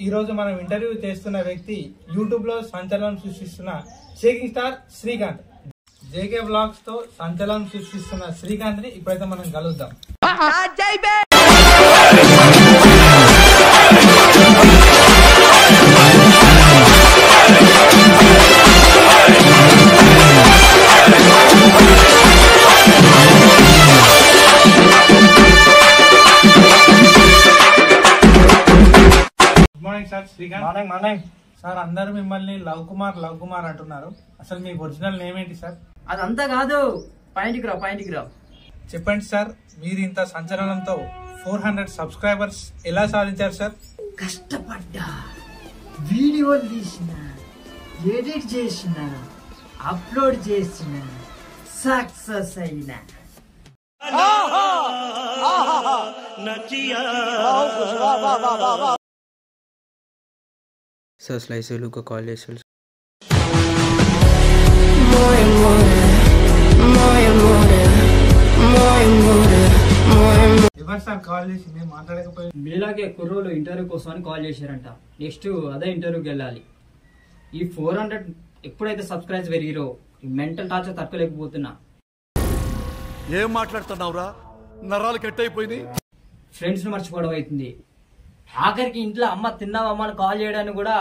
ఈ రోజు మనం ఇంటర్వ్యూ చేస్తున్న వ్యక్తి యూట్యూబ్ లో సంచలనం సృష్టిస్తున్న shaking star Srikanth. JK blogs తో సంచలనం సృష్టిస్తున్న శ్రీకాంత్ ని ఇప్పుడైతే మనం కలుద్దాం. Sir Srikanth, morning sir. అందరూ మిమ్మల్ని లవ్ కుమార్ అంటున్నారు. అసలు మీ ఒరిజినల్ నేమ్ ఏంటి సార్? అదంతా కాదు, పాయింట్కి రా. చెప్పండి సార్, మీరు ఇంత సంచలనంతో 400 సబ్స్క్రైబర్స్ ఎలా సాధించారు సార్? కష్టపడ్డా, వీడియోలు తీసిన, ఎడిట్ చేసిన, అప్లోడ్ చేసిన, సక్సెస్ అయినా. సార్ స్లైసర్లు కాల్ చేశారు. ఎవరు సార్ కాల్ చేసి మేము మాట్లాడకపోయి? మీలాగే కుర్రోలు ఇంటర్వ్యూ కోసం అని కాల్ చేశారంట. నెక్స్ట్ అదే ఇంటర్వ్యూకి వెళ్ళాలి. ఈ 400 ఎప్పుడైతే సబ్స్క్రైబ్స్ పెరిగిరో ఈ మెంటల్ టార్చర్ తట్టుకోలేకపోతున్నా. ఏం మాట్లాడుతున్నావురా? నరాలు కట్ అయిపోయింది. ఫ్రెండ్స్ ని మర్చిపోవడం అవుతుంది. ఆఖరికి ఇంట్లో అమ్మ తిన్నావమ్మ అని కాల్ చేయడానికి కూడా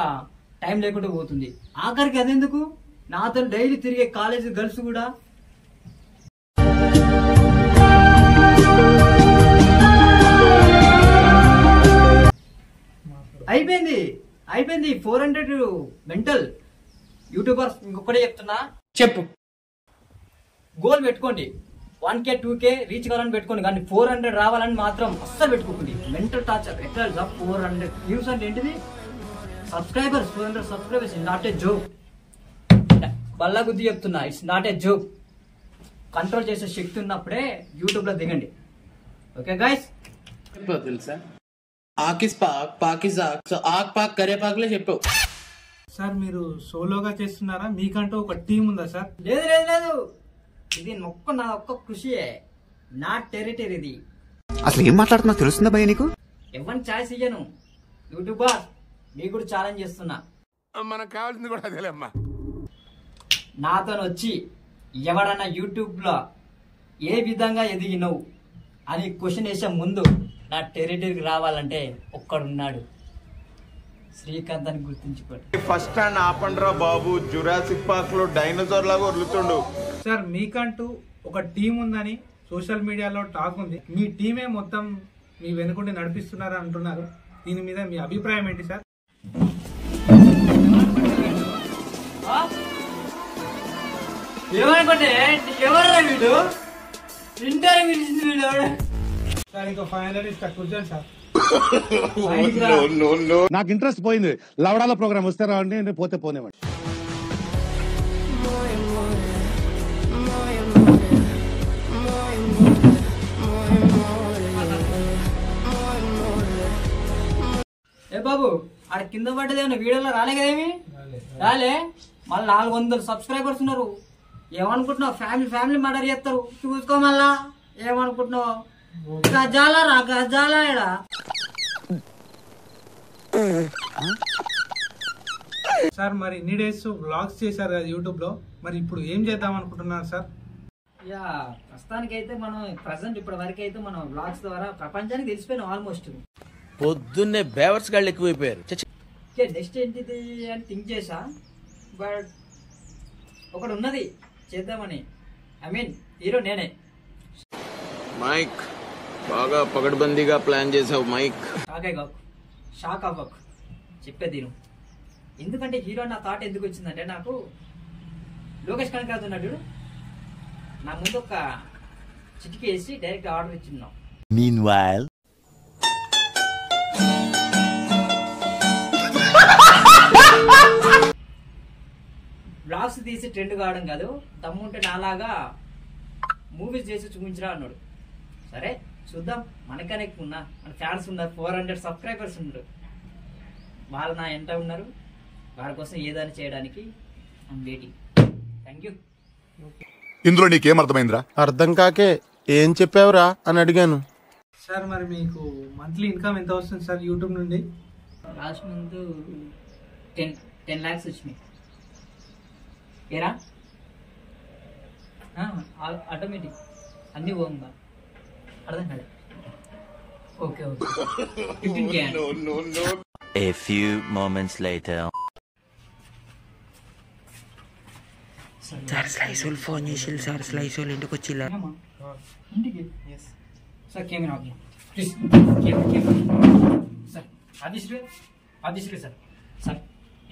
టైం లేకుండా పోతుంది. ఆఖరికి అదెందుకు, నాతో డైలీ తిరిగే కాలేజ్ గర్ల్స్ కూడా అయిపోయింది 400 మెంటల్. యూట్యూబర్స్ ఇంకొకటే చెప్తున్నా, చెప్పు గోల్ పెట్టుకోండి. 1K 2K రీచ్ కావాలని పెట్టుకోండి, కానీ 400 రావాలని మాత్రం అస్సలు పెట్టుకోకండి. Mental torture. ఎట్లా 400 వ్యూస్ అంటే ఏంటిది? Subscribers 400 subscribers it's not a joke. బల్లా గుద్ది చెప్తున్నా, it's not a joke. Control చేసే శక్తి ఉన్నప్పుడే యూట్యూబ్ లో దిగండి. ఓకే గైస్, తెలుసా ఆకిస్ పాక్ పాకిజాక్ సో ఆక్ పాక్ కరే పాక్లే చెప్పావు. సార్ మీరు సోలోగా చేస్తున్నారా, మీకంటూ ఒక టీం ఉందా సార్? లేదు, ఇది నా ఒక్క కృషియే. నా టెరిటరీ ఇది. అసలు ఏం మాట్లాడుతున్నా తెలుస్తుందా భయ్య నీకు? ఎవరిని ఛాయిస్ ఇయ్యను. యూట్యూబర్ మీకు కూడా ఛాలెంజ్ చేస్తున్నా. మనకు కావాల్సింది కూడా అదేలేమ్మా. నాతో వచ్చి ఎవడన్నా యూట్యూబ్ లో ఏ విధంగా ఎదిగినవు అని క్వశ్చన్ వేసే ముందు నా టెరిటరీకి రావాలంటే ఒక్కడున్నాడు, శ్రీకాంత్ అని గుర్తుంచుకోండి. ఫస్ట్ స్టాండ్ ఆపండ్రా బాబు, జురాసిక్ పార్క్ లో డైనోసార్ లాగా వదులుతుండు. సార్ మీకంటూ ఒక టీం ఉందని సోషల్ మీడియాలో టాక్ ఉంది. మీ టీమే మొత్తం మీ వెనుకుండి నడిపిస్తున్నారా అంటున్నారు. దీని మీద మీ అభిప్రాయం ఏంటి సార్? ఏమనుకుంటే ఎవరు వీడు ఇంటర్వ్యూ సార్ ఇంకో 500 ఇస్తా, కూర్చోండి సార్. నాకు ఇంట్రెస్ట్ పోయింది. లవడాల ప్రోగ్రామ్ వస్తే రావండి, నేను పోతే పోనేవాడి. ఏ బాబు, ఆడ కింద పడ్డదేమన్నా వీడియోలో రాలే కదేమి? రాలే. మళ్ళీ 400 సబ్స్క్రైబర్స్ ఉన్నారు. ఏమనుకుంటున్నావు? ఫ్యామిలీ మర్డర్ చేస్తారు. చూసుకో మళ్ళా. ఏమనుకుంటున్నావు? గజాలా ఎడా. సార్ మరి ఇన్ని డేస్ వ్లాగ్స్ చేశారు కదా యూట్యూబ్ లో, మరి ఇప్పుడు ఏం చేద్దాం అనుకుంటున్నారు సార్? యా, ప్రస్తుతానికి అయితే మనం ఇప్పటి వరకు అయితే మనం వ్లాగ్స్ ద్వారా ప్రపంచానికి తెలిసిపోయినాం ఆల్మోస్ట్. పొద్దున్నే బేవర్స్ గాళ్ళు ఎక్కువైపోయారు. నెక్స్ట్ ఏంటిది అని థింక్ చేసా, బట్ ఒకటి ఉన్నది చేద్దామని. ఐ మీన్ హీరో నేనే. మైక్ బాగా పగడ్బందీగా ప్లాన్ చేసావు మైక్. షాక్ అవ్వకు, చెప్పేది నేను. ఎందుకంటే హీరో నా థాట్ ఎందుకు వచ్చిందంటే, నాకు లోకేష్ కనకరాజు ఉన్నాడు, నా ముందు ఒక చిటికి వేసి డైరెక్ట్ ఆర్డర్ ఇచ్చిన్నాం. Meanwhile, బ్లాగ్స్ తీసి ట్రెండ్ కావడం కాదు, దమ్ముంటే నాలాగా మూవీస్ చేసి చూపించరా అన్నాడు. సరే చూద్దాం. మనకనే ఉన్నా, మన ఫ్యాన్స్ ఉన్నారు, 400 సబ్స్క్రైబర్స్ ఉన్నారు. వాళ్ళు నా ఎంత ఉన్నారు, వాళ్ళ కోసం ఏదైనా చేయడానికి ఐఎమ్ వెయిటింగ్. Thank you. ఇందులో నీకేం అర్థమైందిరా? అర్థం కాకే ఏం చెప్పావురా అని అడిగాను. సార్ మరి మీకు మంత్లీ ఇన్కమ్ ఎంత వస్తుంది సార్ యూట్యూబ్ నుండి? లాస్ట్ మంత్ 10 lakhs వచ్చినాయి. ఏరా ఆటోమేటిక్ అన్నీ పోగా అర్థం కాదు. Okay 15K. A few moments later. Sir Slice వాళ్ళు ఫోన్ చేసి సార్ స్లైస్ వాళ్ళు ఇంటికి వచ్చిల్లా. ఇంటికి sir camera okay please camera sir. Adisri sir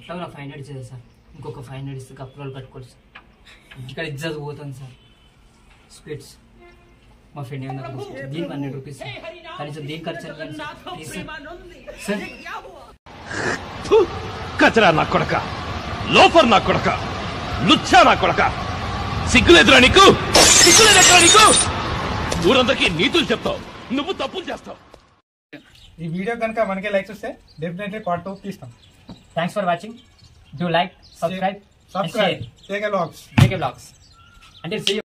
ఎట్లా నాకు 500 ఇచ్చేది సార్. ఇంకొక 500 ఇస్తే కప్పులు కట్టుకోవచ్చు సార్. ఇక్కడ ఇజ్జత్ పోతుంది సార్. స్వీట్స్ మా ఫ్రెండ్ ఏమన్నా దీనికి 100 రూపీస్ కనీసం దీనికి ఖర్చు ప్లీజ్ సార్. కచరా నా కొడక, లోఫర్ నా కొడక, లుచ్చా నా కొడక, సిగ్గులేదురా నీకు? సిగ్గులేదురా నీకు? ఊరందరికీ నీతులు చెప్తావు, నువ్వు తప్పులు చేస్తావు. ఈ వీడియో కనుక మనకే లైక్స్ వస్తే డెఫినెట్లీ పార్ట్ 2 తీస్తాం. Thanks for watching. Do like, subscribe JK Vlogs. JK Vlogs. Until see you.